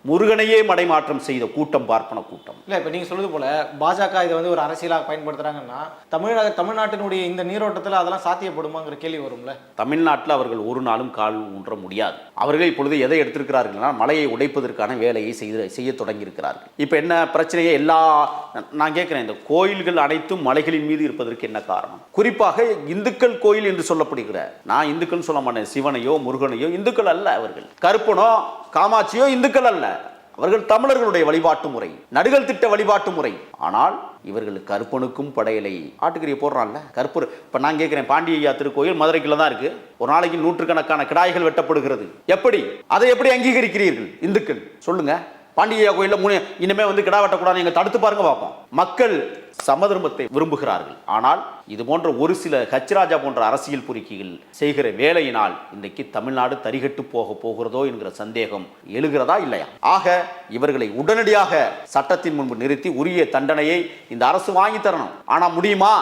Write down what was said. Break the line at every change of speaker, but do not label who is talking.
முருகனையே மடைமாற்றம் செய்த கூட்டம் பார்ப்பன கூட்டம்.
இல்லை, இப்போ நீங்கள் சொல்லுது போல பாஜக இதை வந்து ஒரு அரசியலாக பயன்படுத்துகிறாங்கன்னா தமிழ்நாட்டினுடைய இந்த நீரோட்டத்தில் அதெல்லாம் சாத்தியப்படுமாங்கிற கேள்வி வரும்ல.
தமிழ்நாட்டில் அவர்கள் ஒரு நாளும் கால் ஊன்ற முடியாது. அவர்கள் இப்பொழுது எதை எடுத்திருக்கிறார்கள்னா மலையை உடைப்பதற்கான வேலையை செய்ய தொடங்கியிருக்கிறார்கள். இப்போ என்ன பிரச்சனையே நான் கேட்குறேன், இந்த கோயில்கள் அனைத்தும் மலைகளின் மீது இருப்பதற்கு என்ன காரணம்? குறிப்பாக இந்துக்கள் கோயில் என்று சொல்லப்படுகிற, நான் இந்துக்கள் சொல்ல மாட்டேன், சிவனையோ முருகனையோ இந்துக்கள் அல்ல, அவர்கள் கருப்பனோ காமாட்சியோ இந்துக்கள் அல்ல, அவர்கள் தமிழர்களுடைய வழிபாட்டு முறை, நடுகள் திட்ட வழிபாட்டு முறை. ஆனால் இவர்கள் கருப்பனுக்கும் படையலை ஆட்டுக்கறியை போடுறான்ல கருப்பர். இப்ப நான் கேட்கிறேன், பாண்டியா திருக்கோயில் மதுரைக்குள்ள தான் இருக்கு, ஒரு நாளைக்கு நூற்றுக்கணக்கான கிடாய்கள் வெட்டப்படுகிறது. எப்படி அதை எப்படி அங்கீகரிக்கிறீர்கள் இந்துக்கள்? சொல்லுங்க. பாண்டியா கோயிலில் இனிமே வந்து கிடா வெட்டக்கூடாது, நீங்க தடுத்து பாருங்க பார்ப்போம். மக்கள் சமதர்மத்தை விரும்புகிறார்கள். ஆனால் இது போன்ற ஒரு சில ஹச்ராஜா போன்ற அரசியல் பொறுக்கிகள் செய்கிற வேலையினால் இன்றைக்கு தமிழ்நாடு தரிகட்டு போகிறதோ என்கிற சந்தேகம் எழுகிறதா இல்லையா? ஆக இவர்களை உடனடியாக சட்டத்தின் முன்பு நிறுத்தி உரிய தண்டனையை இந்த அரசு வாங்கி தரணும். ஆனா முடியுமா?